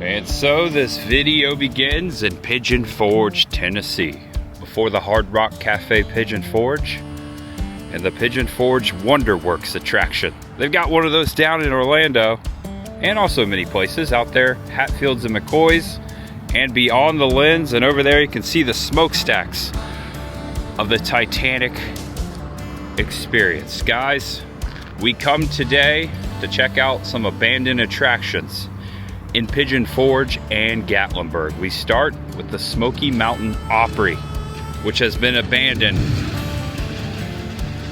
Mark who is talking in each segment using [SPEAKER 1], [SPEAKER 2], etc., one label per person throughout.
[SPEAKER 1] And so this video begins in Pigeon Forge, Tennessee, before the Hard Rock Cafe Pigeon Forge and the Pigeon Forge Wonderworks attraction. They've got one of those down in Orlando and also many places out there, Hatfields and McCoys, and beyond the lens, and over there you can see the smokestacks of the Titanic experience. Guys, we come today to check out some abandoned attractions in Pigeon Forge and Gatlinburg. We start with the Smoky Mountain Opry, which has been abandoned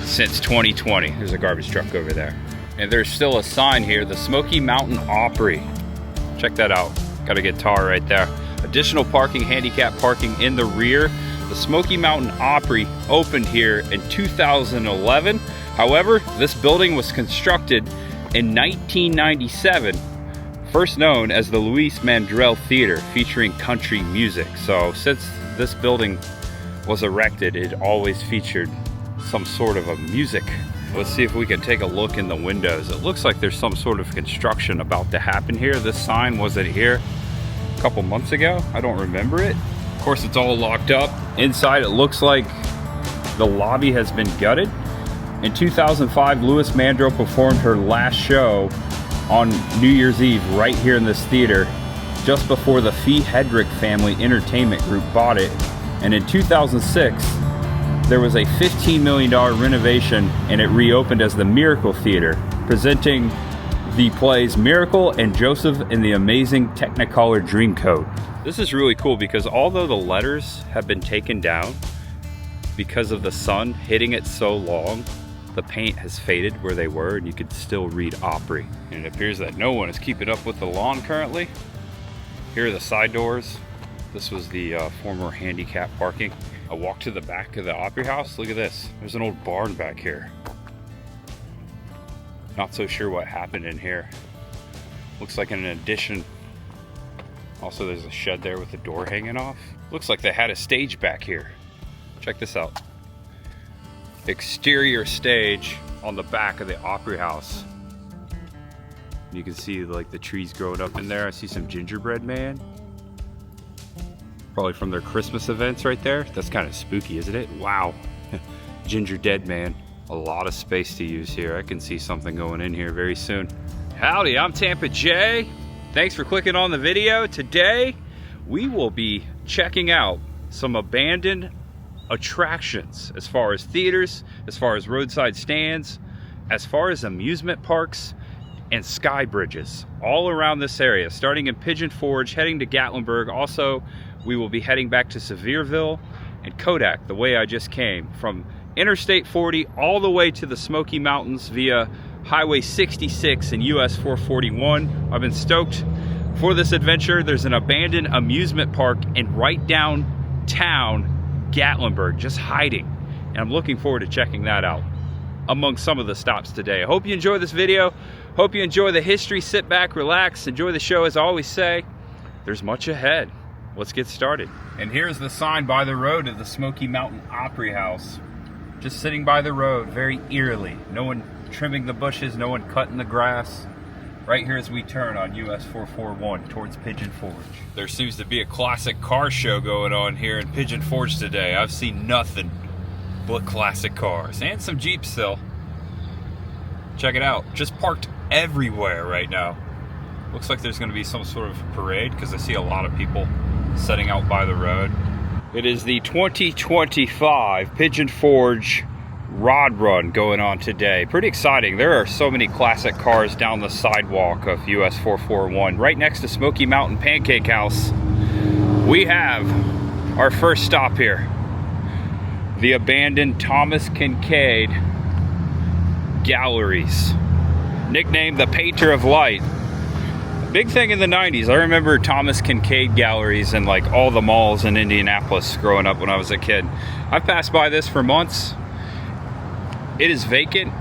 [SPEAKER 1] since 2020. There's a garbage truck over there. And there's still a sign here, the Smoky Mountain Opry. Check that out. Got a guitar right there. Additional parking, handicap parking in the rear. The Smoky Mountain Opry opened here in 2011. However, this building was constructed in 1997, first known as the Luis Mandrell Theater, featuring country music. So since this building was erected, it always featured some sort of a music. Let's see if we can take a look in the windows. It looks like there's some sort of construction about to happen here. This sign wasn't here a couple months ago. I don't remember it. Of course, it's all locked up. Inside, it looks like the lobby has been gutted. In 2005, Luis Mandrell performed her last show on New Year's Eve right here in this theater, just before the Fee Hedrick Family Entertainment Group bought it. And in 2006, there was a $15 million renovation and it reopened as the Miracle Theater, presenting the plays Miracle and Joseph and the Amazing Technicolor Dreamcoat. This is really cool because although the letters have been taken down because of the sun hitting it so long, the paint has faded where they were and you could still read Opry. And it appears that no one is keeping up with the lawn currently. Here are the side doors. This was the former handicap parking. I walked to the back of the Opry House. Look at this. There's an old barn back here. Not so sure what happened in here. Looks like an addition. Also, there's a shed there with the door hanging off. Looks like they had a stage back here. Check this out. Exterior stage on the back of the Opry House. You can see like the trees growing up in there. I see some gingerbread man. Probably from their Christmas events right there. That's kind of spooky, isn't it? Wow. Ginger dead man. A lot of space to use here. I can see something going in here very soon. Howdy, I'm Tampa J. Thanks for clicking on the video. Today, we will be checking out some abandoned attractions as far as theaters, as far as roadside stands, as far as amusement parks and sky bridges all around this area, starting in Pigeon Forge, heading to Gatlinburg. Also, we will be heading back to Sevierville and Kodak, the way I just came, from Interstate 40 all the way to the Smoky Mountains via Highway 66 and US 441. I've been stoked for this adventure. There's an abandoned amusement park in right downtown Gatlinburg, just hiding, and I'm looking forward to checking that out among some of the stops today. I hope you enjoy this video. Hope you enjoy the history. Sit back, relax, enjoy the show. As I always say, there's much ahead. Let's get started. And here's the sign by the road of the Smoky Mountain Opry House. Just sitting by the road, very eerily. No one trimming the bushes, no one cutting the grass. Right here as we turn on US 441 towards Pigeon Forge. There seems to be a classic car show going on here in Pigeon Forge today. I've seen nothing but classic cars and some Jeeps still. Check it out, just parked everywhere right now. Looks like there's gonna be some sort of parade because I see a lot of people setting out by the road. It is the 2025 Pigeon Forge Rod Run going on today. Pretty exciting. There are so many classic cars down the sidewalk of US 441. Right next to Smoky Mountain Pancake House, we have our first stop here. The abandoned Thomas Kincaid Galleries, nicknamed the Painter of Light. Big thing in the 90s. I remember Thomas Kincaid Galleries and like all the malls in Indianapolis growing up when I was a kid. I've passed by this for months. It is vacant.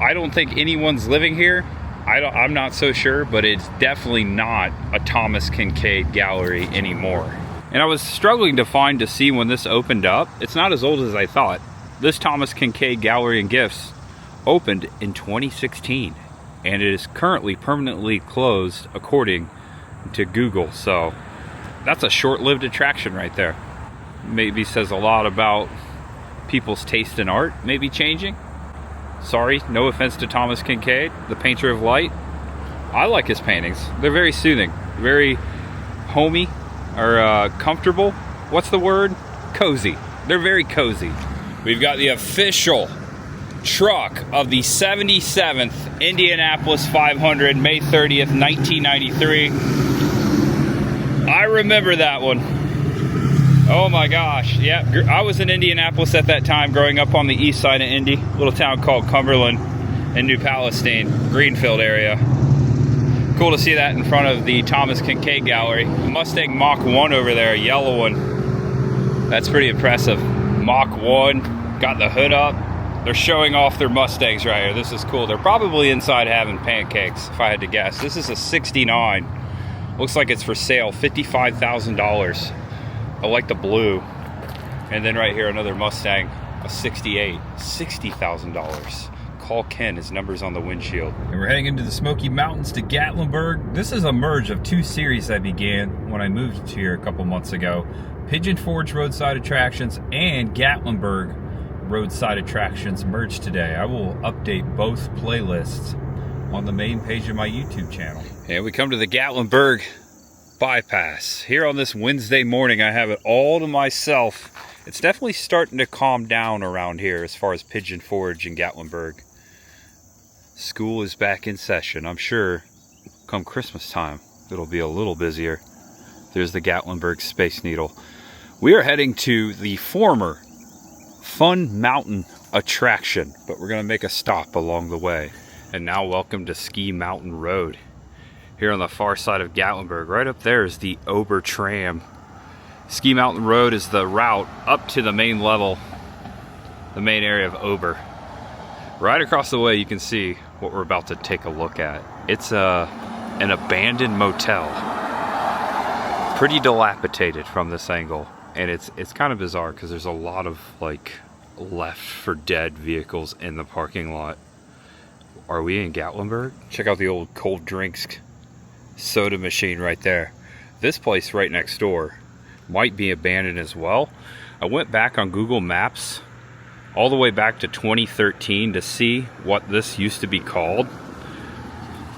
[SPEAKER 1] I don't think anyone's living here. I'm not so sure, but it's definitely not a Thomas Kincaid gallery anymore. And I was struggling to see when this opened up. It's not as old as I thought. This Thomas Kincaid Gallery and Gifts opened in 2016, and it is currently permanently closed according to Google. So that's a short-lived attraction right there. Maybe says a lot about people's taste in art maybe changing. Sorry, no offense to Thomas Kincaid, the painter of light. I like his paintings. They're very soothing, very homey, or comfortable. What's the word? Cozy. They're very cozy. We've got the official truck of the 77th Indianapolis 500, May 30th, 1993. I remember that one. Oh my gosh. Yeah, I was in Indianapolis at that time, growing up on the east side of Indy, a little town called Cumberland in New Palestine, Greenfield area. Cool to see that in front of the Thomas Kincaid Gallery. Mustang Mach 1 over there, a yellow one. That's pretty impressive. Mach 1, got the hood up. They're showing off their Mustangs right here. This is cool. They're probably inside having pancakes, if I had to guess. This is a 69. Looks like it's for sale, $55,000. I like the blue. And then right here, another Mustang, a 68, $60,000. Call Ken, his number's on the windshield. And we're heading into the Smoky Mountains to Gatlinburg. This is a merge of two series I began when I moved here a couple months ago. Pigeon Forge Roadside Attractions and Gatlinburg Roadside Attractions merged today. I will update both playlists on the main page of my YouTube channel. And we come to the Gatlinburg bypass. Here on this Wednesday morning, I have it all to myself. It's definitely starting to calm down around here as far as Pigeon Forge and Gatlinburg. School is back in session. I'm sure come Christmas time, it'll be a little busier. There's the Gatlinburg Space Needle. We are heading to the former Fun Mountain attraction, but we're going to make a stop along the way. And now welcome to Ski Mountain Road. Here on the far side of Gatlinburg, right up there is the Ober tram. Ski Mountain Road is the route up to the main level, the main area of Ober. Right across the way you can see what we're about to take a look at. It's an abandoned motel. Pretty dilapidated from this angle. And it's kind of bizarre because there's a lot of like left for dead vehicles in the parking lot. Are we in Gatlinburg? Check out the old cold drinks soda machine right there. This place right next door might be abandoned as well. I went back on Google Maps all the way back to 2013 to see what this used to be called.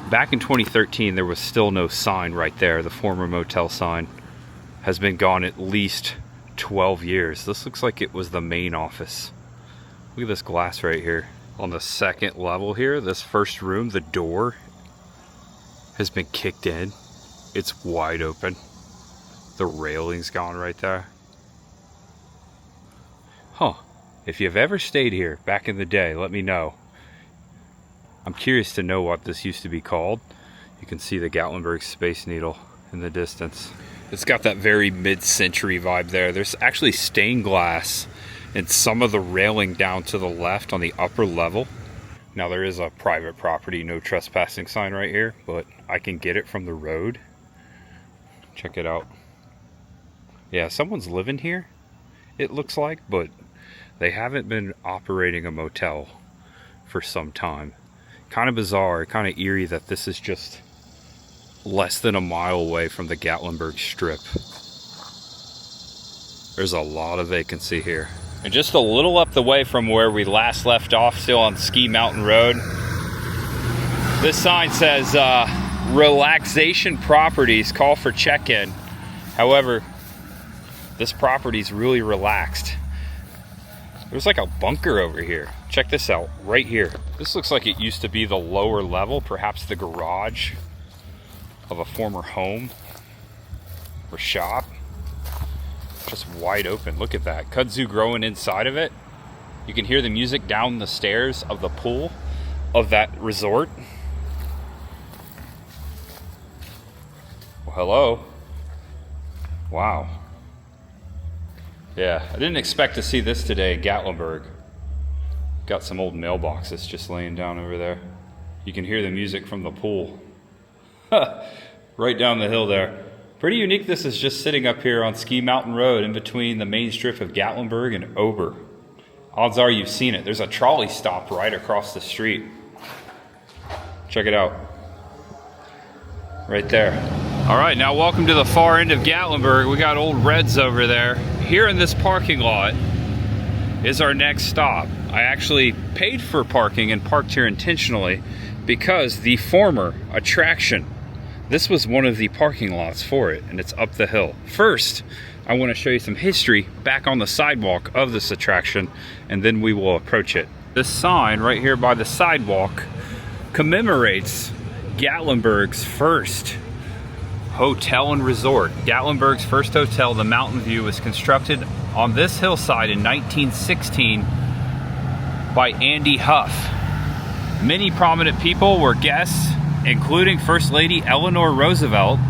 [SPEAKER 1] Back in 2013, there was still no sign right there. The former motel sign has been gone at least 12 years. This looks like it was the main office. Look at this glass right here. On the second level here, this first room, the door has been kicked in. It's wide open. The railing's gone right there. Huh. If you've ever stayed here back in the day, let me know. I'm curious to know what this used to be called. You can see the Gatlinburg Space Needle in the distance. It's got that very mid-century vibe there. There's actually stained glass in some of the railing down to the left on the upper level. Now there is a private property, no trespassing sign right here, but I can get it from the road. Check it out. Yeah, someone's living here, it looks like, but they haven't been operating a motel for some time. Kind of bizarre, kind of eerie that this is just less than a mile away from the Gatlinburg Strip. There's a lot of vacancy here. And just a little up the way from where we last left off, still on Ski Mountain Road, this sign says, relaxation properties, call for check-in. However, this property's really relaxed. There's like a bunker over here. Check this out, right here. This looks like it used to be the lower level, perhaps the garage of a former home or shop. Just wide open, look at that. Kudzu growing inside of it. You can hear the music down the stairs of the pool of that resort. Well, hello. Wow. Yeah, I didn't expect to see this today in Gatlinburg. Got some old mailboxes just laying down over there. You can hear the music from the pool. Right down the hill there. Pretty unique this is just sitting up here on Ski Mountain Road in between the main strip of Gatlinburg and Ober. Odds are you've seen it. There's a trolley stop right across the street. Check it out. Right there. All right, now welcome to the far end of Gatlinburg. We got Old Reds over there. Here in this parking lot is our next stop. I actually paid for parking and parked here intentionally because the former attraction, this was one of the parking lots for it, and it's up the hill. First, I want to show you some history back on the sidewalk of this attraction, and then we will approach it. This sign right here by the sidewalk commemorates Gatlinburg's first hotel and resort. Gatlinburg's first hotel, the Mountain View, was constructed on this hillside in 1916 by Andy Huff. Many prominent people were guests, including First Lady Eleanor Roosevelt,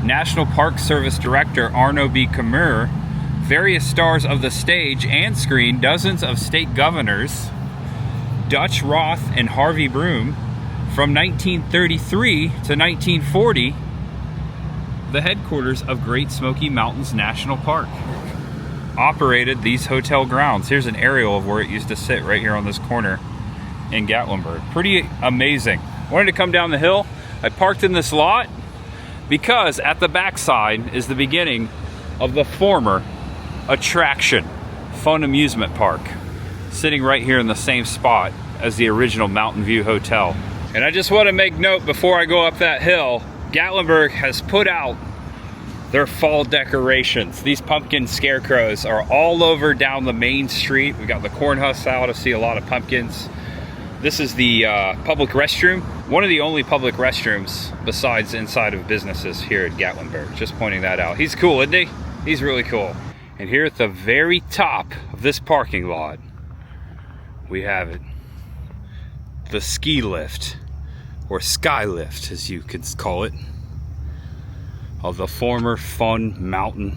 [SPEAKER 1] National Park Service Director Arno B. Kamur, various stars of the stage and screen, dozens of state governors, Dutch Roth and Harvey Broom. From 1933 to 1940, the headquarters of Great Smoky Mountains National Park operated these hotel grounds. Here's an aerial of where it used to sit right here on this corner in Gatlinburg. Pretty amazing. Wanted to come down the hill. I parked in this lot because at the backside is the beginning of the former attraction, Fun Amusement Park, sitting right here in the same spot as the original Mountain View Hotel. And I just want to make note before I go up that hill, Gatlinburg has put out their fall decorations. These pumpkin scarecrows are all over down the main street. We got the corn husks out. I see a lot of pumpkins. This is the public restroom. One of the only public restrooms besides inside of businesses here at Gatlinburg. Just pointing that out. He's cool, isn't he? He's really cool. And here at the very top of this parking lot, we have it. The ski lift, or skylift as you could call it, of the former Fun Mountain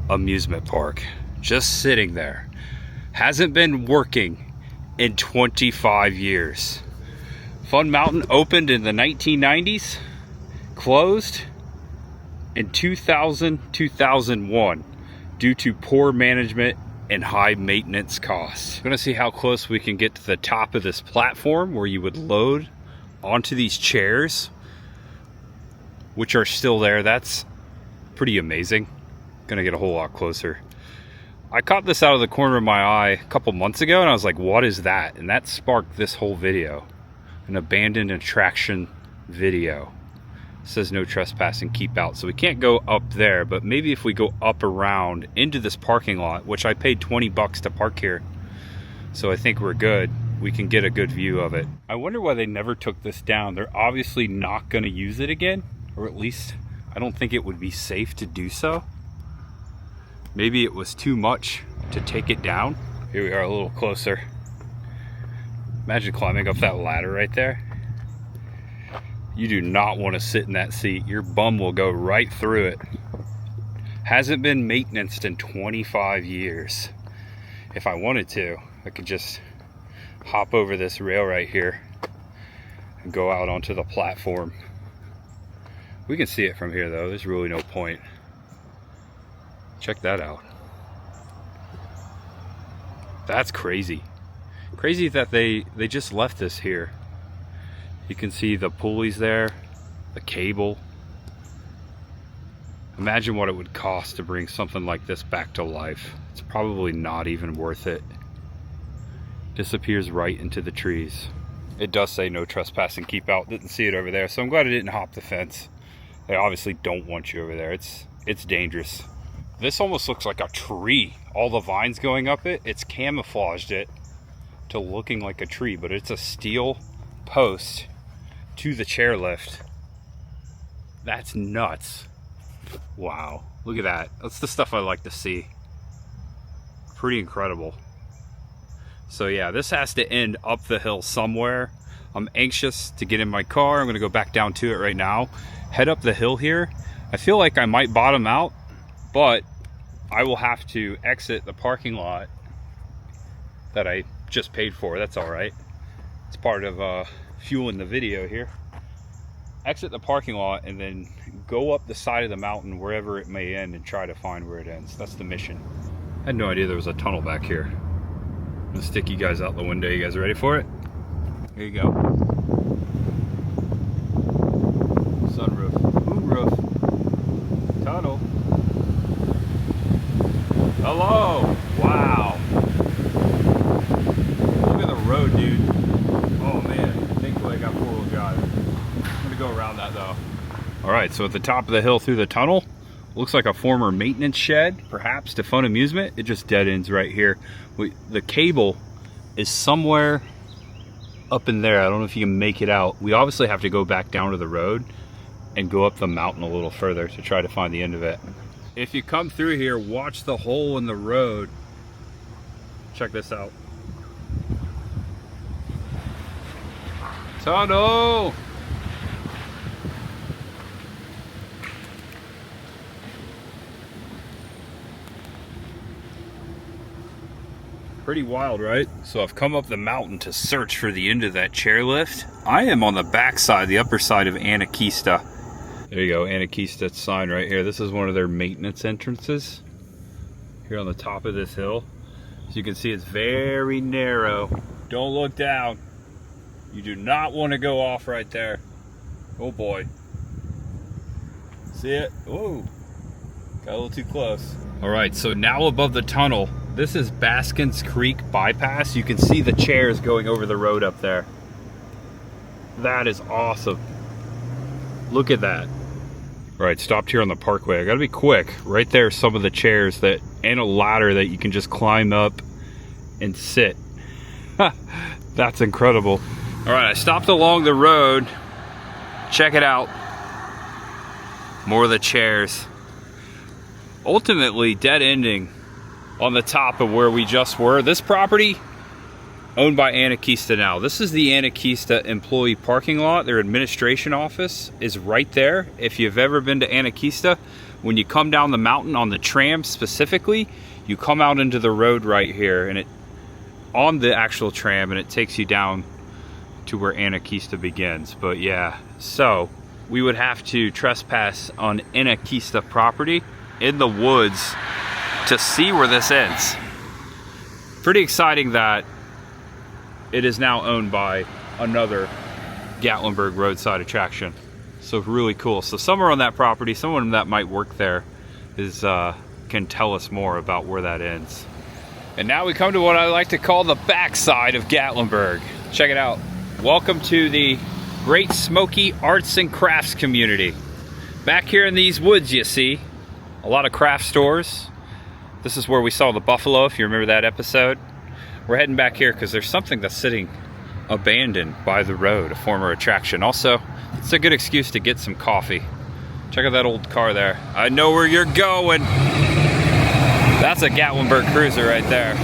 [SPEAKER 1] Amusement Park. Just sitting there. Hasn't been working in 25 years. Fun Mountain opened in the 1990s, closed in 2000-2001 due to poor management and high maintenance costs. I'm gonna see how close we can get to the top of this platform where you would load onto these chairs, which are still there. That's pretty amazing. Gonna get a whole lot closer. I caught this out of the corner of my eye a couple months ago and I was like, what is that? And that sparked this whole video, an abandoned attraction video. It says no trespassing, keep out. So we can't go up there, but maybe if we go up around into this parking lot, which I paid 20 bucks to park here, so I think we're good. We can get a good view of it. I wonder why they never took this down. They're obviously not gonna use it again, or at least I don't think it would be safe to do so. Maybe it was too much to take it down. Here we are a little closer. Imagine climbing up that ladder right there. You do not want to sit in that seat. Your bum will go right through it. Hasn't been maintained in 25 years. If I wanted to, I could just hop over this rail right here and go out onto the platform. We can see it from here though. There's really no point. Check that out. That's crazy. Crazy that they just left this here. You can see the pulleys there, the cable. Imagine what it would cost to bring something like this back to life. It's probably not even worth it. Disappears right into the trees. It does say no trespassing, keep out. Didn't see it over there, so I'm glad I didn't hop the fence. They obviously don't want you over there. It's dangerous. This almost looks like a tree. All the vines going up it, it's camouflaged it to looking like a tree, but it's a steel post to the chairlift. That's nuts. Wow, look at that. That's the stuff I like to see. Pretty incredible. So yeah, this has to end up the hill somewhere. I'm anxious to get in my car. I'm gonna go back down to it right now, head up the hill here. I feel like I might bottom out, but I will have to exit the parking lot that I just paid for. That's all right. It's part of fueling the video here. Exit the parking lot and then go up the side of the mountain wherever it may end and try to find where it ends. That's the mission. I had no idea there was a tunnel back here. I'm gonna stick you guys out the window. You guys ready for it? Here you go. Sunroof, moonroof. All right, so at the top of the hill through the tunnel, looks like a former maintenance shed, perhaps to fun amusement. It just dead ends right here. The cable is somewhere up in there. I don't know if you can make it out. We obviously have to go back down to the road and go up the mountain a little further to try to find the end of it. If you come through here, watch the hole in the road. Check this out. Tunnel! Pretty wild, right? So I've come up the mountain to search for the end of that chairlift. I am on the back side, the upper side of Anakeesta. There you go, Anakeesta sign right here. This is one of their maintenance entrances here on the top of this hill. As you can see, it's very narrow. Don't look down. You do not want to go off right there. Oh boy. See it? Whoa. Got a little too close. All right, so now above the tunnel, this is Baskins Creek bypass. You can see the chairs going over the road up there. That is awesome. Look at that. All right, stopped here on the parkway. I gotta be quick. Right there, some of the chairs that, and a ladder that you can just climb up and sit. That's incredible. All right, I stopped along the road. Check it out. More of the chairs. Ultimately, dead ending on the top of where we just were. This property owned by Anakeesta now. This is the Anakeesta employee parking lot. Their administration office is right there. If you've ever been to Anakeesta, when you come down the mountain on the tram specifically, you come out into the road right here, and it on the actual tram, and it takes you down to where Anakeesta begins. But yeah, so we would have to trespass on Anakeesta property in the woods to see where this ends. Pretty exciting that it is now owned by another Gatlinburg roadside attraction. So really cool. So somewhere on that property, someone that might work there is can tell us more about where that ends. And now we come to what I like to call the backside of Gatlinburg. Check it out. Welcome to the Great Smoky Arts and Crafts community. Back here in these woods, you see a lot of craft stores. This is where we saw the buffalo, if you remember that episode. We're heading back here because there's something that's sitting abandoned by the road, a former attraction. Also, it's a good excuse to get some coffee. Check out that old car there. I know where you're going. That's a Gatlinburg cruiser right there.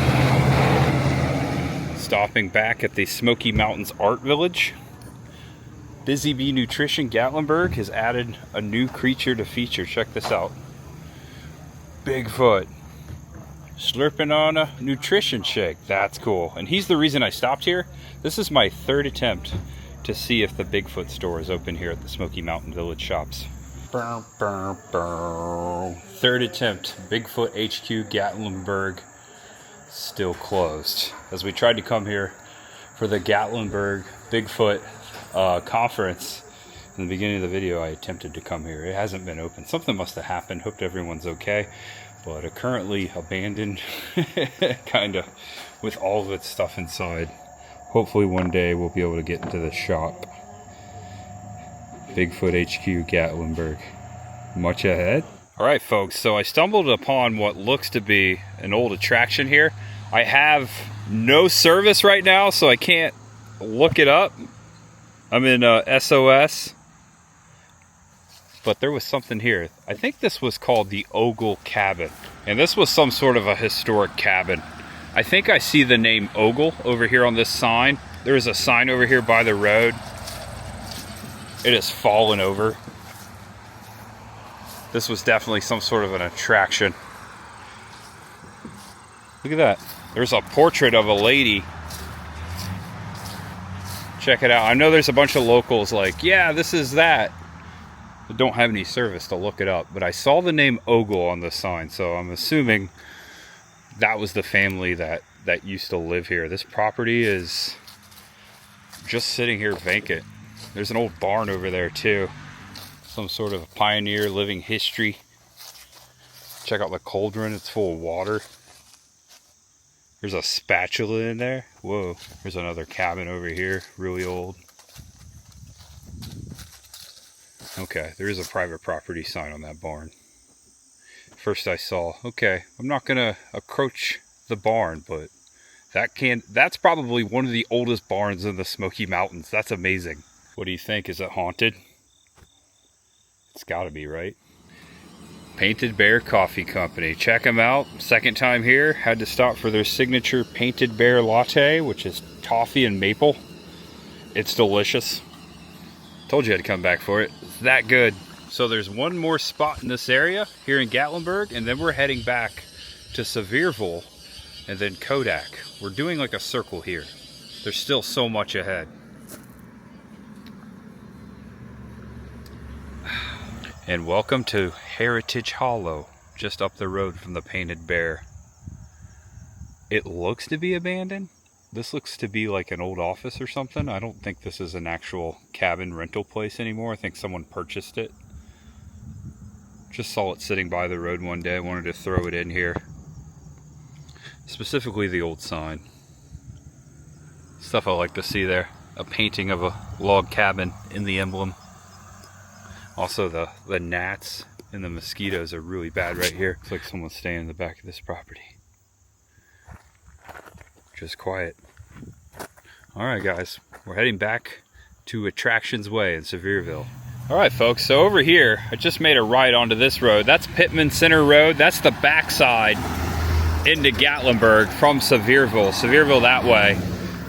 [SPEAKER 1] Stopping back at the Smoky Mountains Art Village. Busy Bee Nutrition Gatlinburg has added a new creature to feature. Check this out. Bigfoot slurping on a nutrition shake. That's cool. And he's the reason I stopped here. This is my third attempt to see if the Bigfoot store is open here at the Smoky Mountain Village shops. Third attempt. Bigfoot HQ Gatlinburg still closed. As we tried to come here for the Gatlinburg Bigfoot conference. In the beginning of the video, I attempted to come here. It hasn't been open. Something must have happened. Hope everyone's okay. But currently abandoned, kind of, with all of its stuff inside. Hopefully one day we'll be able to get into the shop. Bigfoot HQ Gatlinburg. Much ahead. All right, folks, so I stumbled upon what looks to be an old attraction here. I have no service right now, so I can't look it up. I'm in SOS. But there was something here. I think this was called the Ogle Cabin. And this was some sort of a historic cabin. I think I see the name Ogle over here on this sign. There is a sign over here by the road. It has fallen over. This was definitely some sort of an attraction. Look at that. There's a portrait of a lady. Check it out. I know there's a bunch of locals like, yeah, this is that. But don't have any service to look it up. But I saw the name Ogle on the sign, so I'm assuming that was the family that used to live here. This property is just sitting here vacant. There's an old barn over there too. Some sort of pioneer living history. Check out the cauldron, it's full of water. There's a spatula in there. Whoa, there's another cabin over here, really old. Okay, there is a private property sign on that barn. First I saw, okay, I'm not gonna approach the barn, but that's probably one of the oldest barns in the Smoky Mountains. That's amazing. What do you think? Is it haunted? It's gotta be, right? Painted Bear Coffee Company. Check them out. Second time here. Had to stop for their signature Painted Bear Latte, which is toffee and maple. It's delicious. Told you I had to come back for it. It's that good. So there's one more spot in this area here in Gatlinburg, and then we're heading back to Sevierville and then Kodak. We're doing like a circle here. There's still so much ahead. And welcome to Heritage Hollow, just up the road from the Painted Bear. It looks to be abandoned. This looks to be like an old office or something. I don't think this is an actual cabin rental place anymore. I think someone purchased it. Just saw it sitting by the road one day. I wanted to throw it in here. Specifically the old sign. Stuff I like to see there. A painting of a log cabin in the emblem. Also the gnats and the mosquitoes are really bad right here. Looks like someone's staying in the back of this property. Just quiet. Alright guys, we're heading back to Attractions Way in Sevierville. Alright folks, so over here, I just made a right onto this road. That's Pittman Center Road. That's the backside into Gatlinburg from Sevierville. Sevierville that way.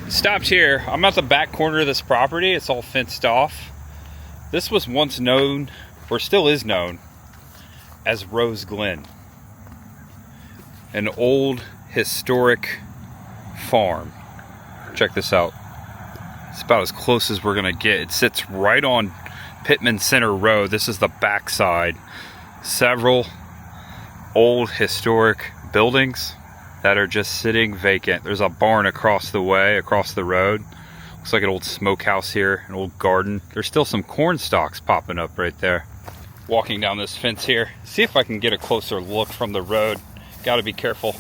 [SPEAKER 1] Stopped here. I'm at the back corner of this property. It's all fenced off. This was once known, or still is known, as Rose Glen. An old historic farm. Check this out. It's about as close as we're gonna get. It sits right on Pittman Center Road. This is the backside. Several old historic buildings that are just sitting vacant. There's a barn across the way, across the road. Looks like an old smokehouse here, an old garden. There's still some corn stalks popping up right there. Walking down this fence here. See if I can get a closer look from the road. Gotta be careful.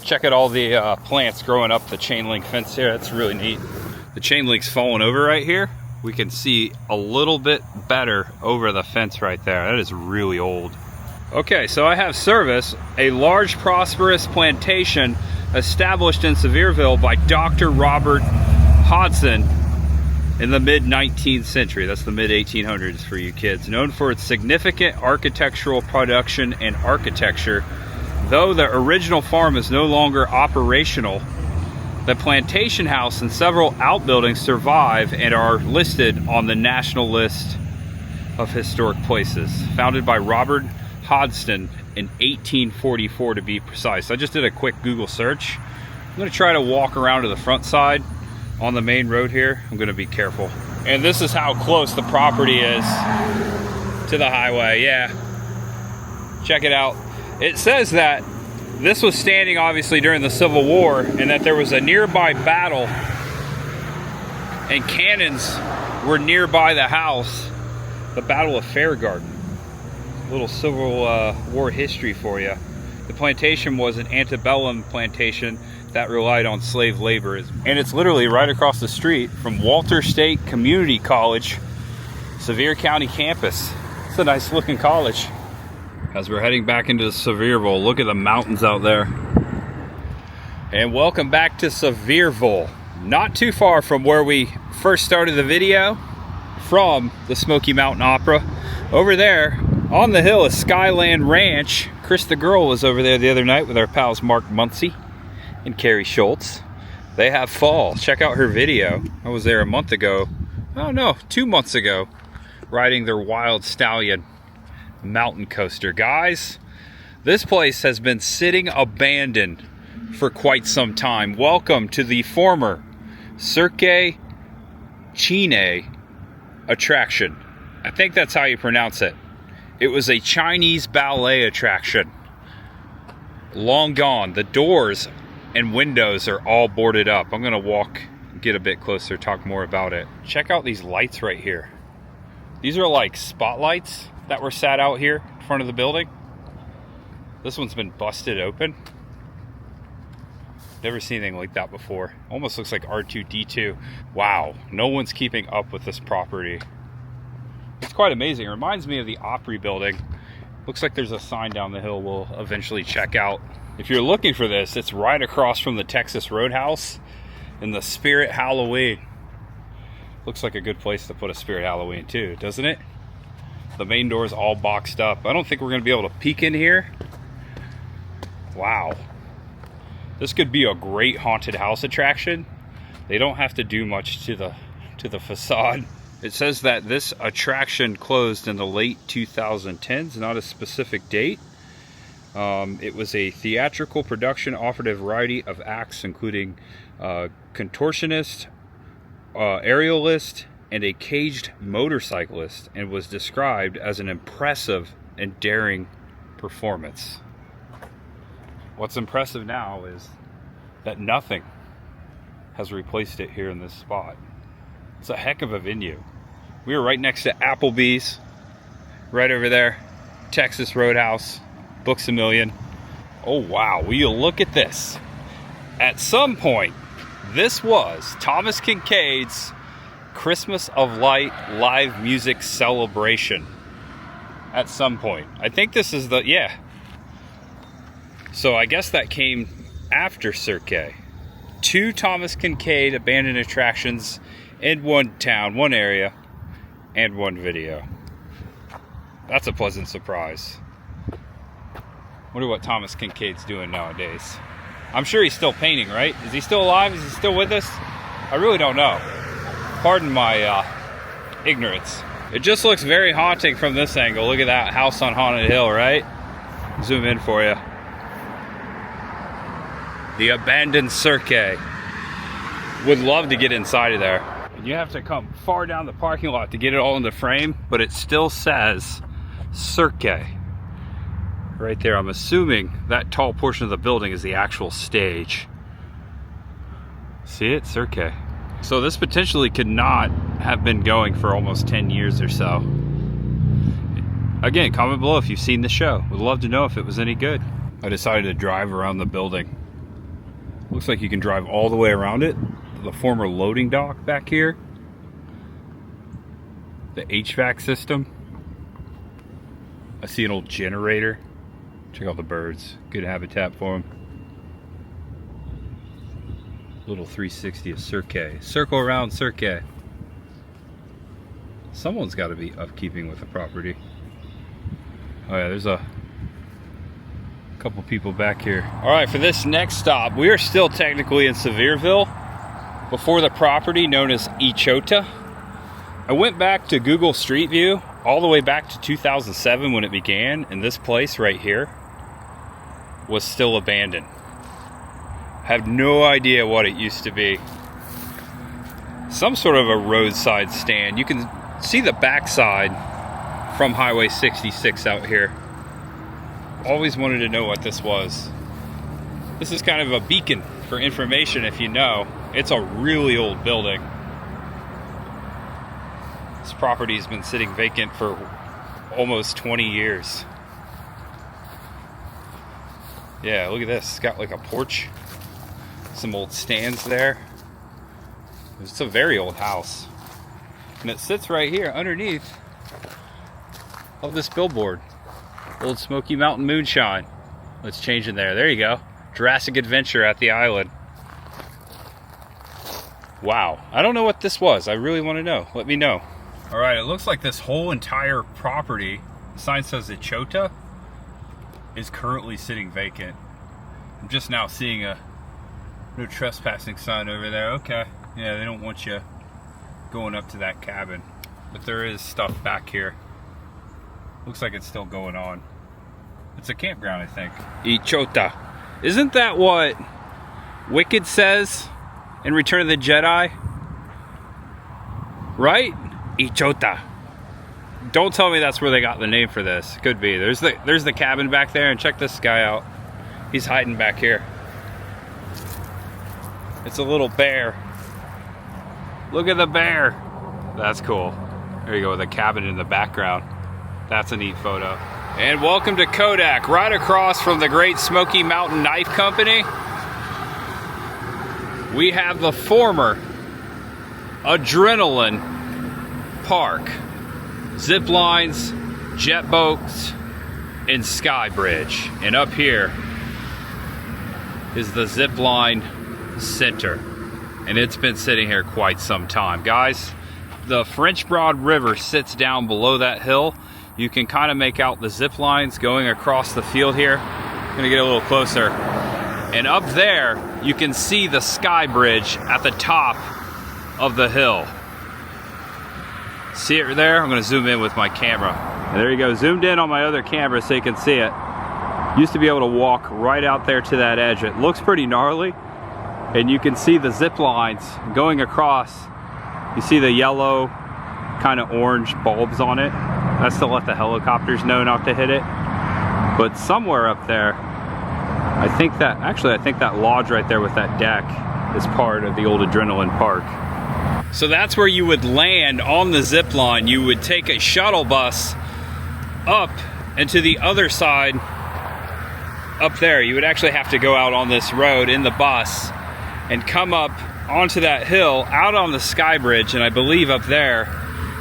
[SPEAKER 1] Check out all the plants growing up the chain link fence here. That's really neat. The chain link's falling over right here. We can see a little bit better over the fence right there. That is really old. Okay, so I have service, a large prosperous plantation established in Sevierville by Dr. Robert Hodgson in the mid-19th century. That's the mid-1800s for you kids. Known for its significant architectural production and architecture. Though the original farm is no longer operational, the plantation house and several outbuildings survive and are listed on the National List of Historic Places. Founded by Robert Hodgson in 1844 to be precise. I just did a quick Google search. I'm going to try to walk around to the front side on the main road here. I'm going to be careful. And this is how close the property is to the highway. Yeah. Check it out. It says that this was standing obviously during the Civil War and that there was a nearby battle and cannons were nearby the house. The Battle of Fairgarden. A little Civil War history for you. The plantation was an antebellum plantation that relied on slave labor. And it's literally right across the street from Walter State Community College, Sevier County campus. It's a nice looking college. As we're heading back into Sevierville, look at the mountains out there. And welcome back to Sevierville. Not too far from where we first started the video, from the Smoky Mountain Opera. Over there on the hill is Skyland Ranch. Chris the Girl was over there the other night with our pals Mark Muncie and Carrie Schultz. They have fall. Check out her video. I was there a month ago. Oh no, 2 months ago, riding their Wild Stallion mountain coaster. Guys, this place has been sitting abandoned for quite some time. Welcome to the former Cirque Chine attraction. I think that's how you pronounce it. It was a Chinese ballet attraction. Long gone. The doors and windows are all boarded up. I'm gonna walk, get a bit closer, talk more about it. Check out these lights right here. These are like spotlights that were sat out here in front of the building. This one's been busted open. Never seen anything like that before. Almost looks like R2-D2. Wow, no one's keeping up with this property. It's quite amazing. It reminds me of the Opry building. Looks like there's a sign down the hill we'll eventually check out. If you're looking for this, it's right across from the Texas Roadhouse in the Spirit Halloween. Looks like a good place to put a Spirit Halloween too, doesn't it? The main door is all boxed up. I don't think we're gonna be able to peek in here. Wow. This could be a great haunted house attraction. They don't have to do much to the facade. It says that this attraction closed in the late 2010s, not a specific date. It was a theatrical production, offered a variety of acts, including contortionist, aerialist, and a caged motorcyclist, and was described as an impressive and daring performance. What's impressive now is that nothing has replaced it here in this spot. It's a heck of a venue. We were right next to Applebee's, right over there, Texas Roadhouse, Books A Million. Oh wow, will you look at this? At some point, this was Thomas Kincaid's Christmas of Light live music celebration. At some point. I think this is the, yeah. So I guess that came after Cirque. 2 Thomas Kincaid abandoned attractions in one town, one area, and one video. That's a pleasant surprise. Wonder what Thomas Kincaid's doing nowadays. I'm sure he's still painting, right? Is he still alive? Is he still with us? I really don't know. Pardon my ignorance. It just looks very haunting from this angle. Look at that house on Haunted Hill, right? Zoom in for you. The abandoned Cirque. Would love to get inside of there. You have to come far down the parking lot to get it all in the frame, but it still says Cirque right there. I'm assuming that tall portion of the building is the actual stage. See it? Cirque. So this potentially could not have been going for almost 10 years or so. Again, comment below if you've seen the show. Would love to know if it was any good. I decided to drive around the building. Looks like you can drive all the way around it. The former loading dock back here. The HVAC system. I see an old generator. Check out the birds. Good habitat for them. Little 360 of Cirque. Circle around Cirque. Someone's got to be upkeeping with the property. Oh yeah, there's a couple people back here. All right, for this next stop, we are still technically in Sevierville, before the property known as Ichota. I went back to Google Street View all the way back to 2007 when it began, and this place right here was still abandoned. I have no idea what it used to be. Some sort of a roadside stand. You can see the backside from Highway 66 out here. Always wanted to know what this was. This is kind of a beacon for information if you know. It's a really old building. This property has been sitting vacant for almost 20 years. Yeah, look at this. It's got like a porch. Some old stands there. It's a very old house. And it sits right here underneath of this billboard. Old Smoky Mountain Moonshine. Let's change in there. There you go. Jurassic Adventure at the island. Wow. I don't know what this was. I really want to know. Let me know. Alright, it looks like this whole entire property, the sign says Ichota, is currently sitting vacant. I'm just now seeing a no trespassing sign over there. Okay. Yeah, they don't want you going up to that cabin. But there is stuff back here. Looks like it's still going on. It's a campground, I think. Ichota. Isn't that what Wicked says in Return of the Jedi? Right? Ichota. Don't tell me that's where they got the name for this. Could be. There's the cabin back there, and check this guy out. He's hiding back here. It's a little bear. Look at the bear. That's cool. There you go with a cabin in the background. That's a neat photo. And welcome to Kodak, right across from the Great Smoky Mountain Knife Company. We have the former Adrenaline Park. zip lines, jet boats, and Skybridge. And up here is the zip line center. And it's been sitting here quite some time. Guys, the French Broad River sits down below that hill. You can kind of make out the zip lines going across the field here. I'm gonna get a little closer. And up there, you can see the Skybridge at the top of the hill. See it there? I'm gonna zoom in with my camera. And there you go, zoomed in on my other camera so you can see it. Used to be able to walk right out there to that edge. It looks pretty gnarly. And you can see the zip lines going across. You see the yellow, kind of orange bulbs on it. That's to let the helicopters know not to hit it. But somewhere up there, I think that lodge right there with that deck is part of the old Adrenaline Park. So that's where you would land on the zip line. You would take a shuttle bus up and to the other side up there. You would actually have to go out on this road in the bus and come up onto that hill out on the Skybridge, and I believe up there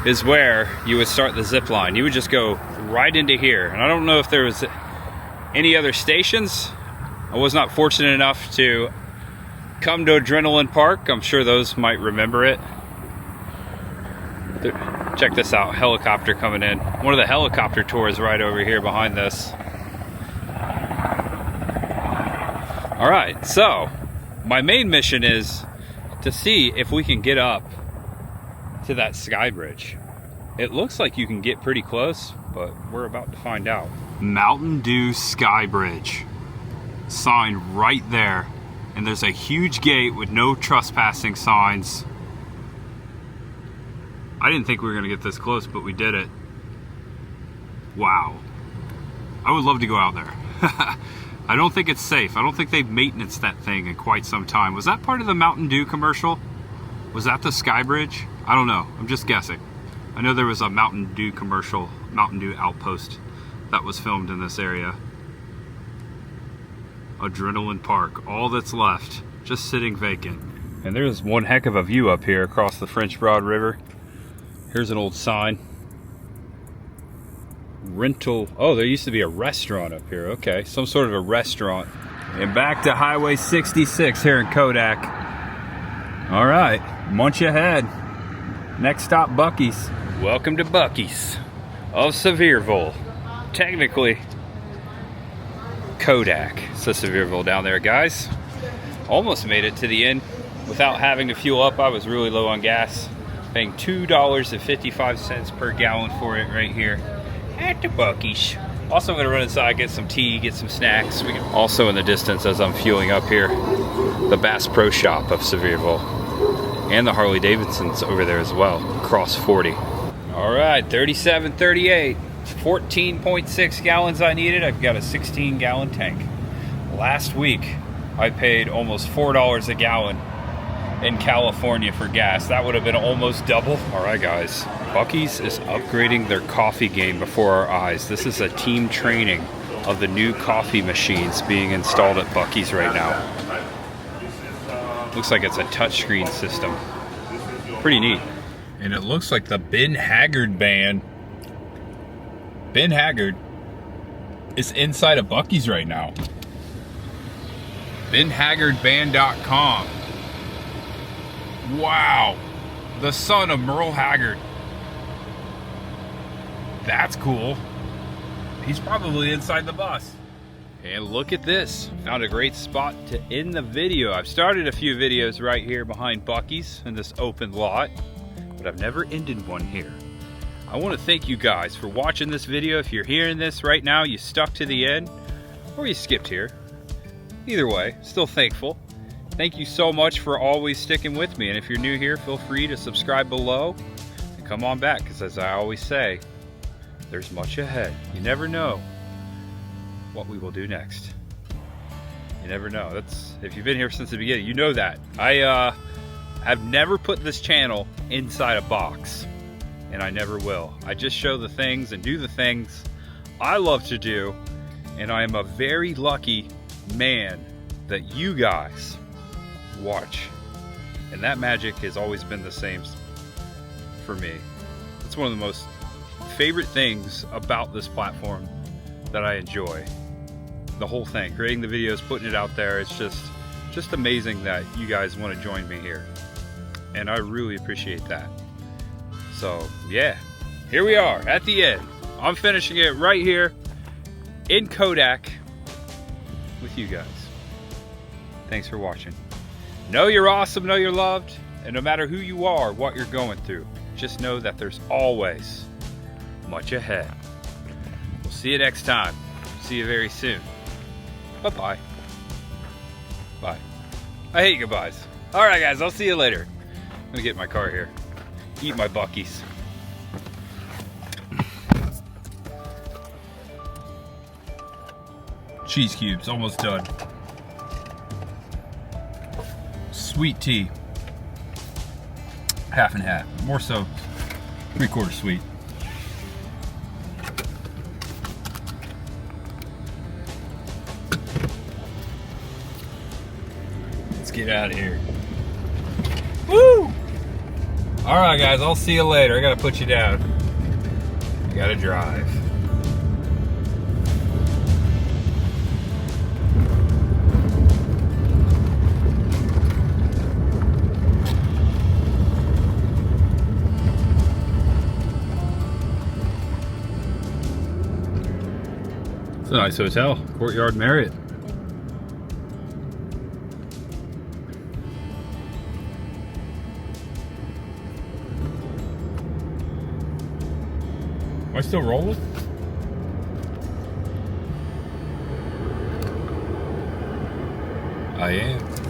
[SPEAKER 1] is where you would start the zip line. You would just go right into here. And I don't know if there was any other stations. I was not fortunate enough to come to Adrenaline Park. I'm sure those might remember it. Check this out, helicopter coming in. One of the helicopter tours right over here behind this. All right, so my main mission is to see if we can get up to that Skybridge. It looks like you can get pretty close, but we're about to find out. Mountain Dew Skybridge. Sign right there. And there's a huge gate with no trespassing signs. I didn't think we were gonna get this close, but we did it. Wow. I would love to go out there. I don't think it's safe. I don't think they've maintenanced that thing in quite some time. Was that part of the Mountain Dew commercial? Was that the Skybridge? I don't know, I'm just guessing. I know there was a Mountain Dew commercial, Mountain Dew outpost that was filmed in this area. Adrenaline Park, all that's left, just sitting vacant. And there's one heck of a view up here across the French Broad River. Here's an old sign. Rental, oh, there used to be a restaurant up here. Okay, some sort of a restaurant. And back to Highway 66 here in Kodak. All right, munch ahead. Next stop, Buc-ee's. Welcome to Buc-ee's of Sevierville. Technically, Kodak. So Sevierville down there, guys. Almost made it to the end without having to fuel up. I was really low on gas. Paying $2.55 per gallon for it right here at the Buc-ee's. Also, I'm gonna run inside, get some tea, get some snacks. We can also, in the distance as I'm fueling up here, the Bass Pro Shop of Sevierville. And the Harley Davidson's over there as well, across 40. All right, 3738. 14.6 gallons I needed. I've got a 16-gallon tank. Last week, I paid almost $4 a gallon in California for gas. That would have been almost double. All right, guys. Buc-ee's is upgrading their coffee game before our eyes. This is a team training of the new coffee machines being installed at Buc-ee's right now. Looks like it's a touchscreen system. Pretty neat. And it looks like the Ben Haggard band. Ben Haggard is inside of Buc-ee's right now. BenHaggardBand.com. Wow. The son of Merle Haggard. That's cool. He's probably inside the bus. And look at this. Found a great spot to end the video. I've started a few videos right here behind Buc-ee's in this open lot, but I've never ended one here. I want to thank you guys for watching this video. If you're hearing this right now, you stuck to the end, or you skipped here. Either way, still thankful. Thank you so much for always sticking with me. And if you're new here, feel free to subscribe below and come on back, because as I always say, there's much ahead. You never know what we will do next. You never know. That's, if you've been here since the beginning, you know that. I have never put this channel inside a box, and I never will. I just show the things and do the things I love to do, and I am a very lucky man that you guys watch. And that magic has always been the same for me. It's one of the most favorite things about this platform that I enjoy. The whole thing, creating the videos, putting it out there, it's just amazing that you guys want to join me here. And I really appreciate that. So yeah, here we are at the end. I'm finishing it right here in Kodak with you guys. Thanks for watching. Know you're awesome, know you're loved, and no matter who you are, what you're going through, just know that there's always much ahead. We'll see you next time. See you very soon. Bye-bye. Bye. I hate goodbyes. All right, guys, I'll see you later. I'm gonna get in my car here. Eat my Buc-ee's. Cheese cubes, almost done. Sweet tea. Half and half. More so, 3/4 sweet. Let's get out of here. Woo! Alright guys, I'll see you later. I gotta put you down. I gotta drive. It's a nice hotel, Courtyard Marriott. Am I still rolling? I am.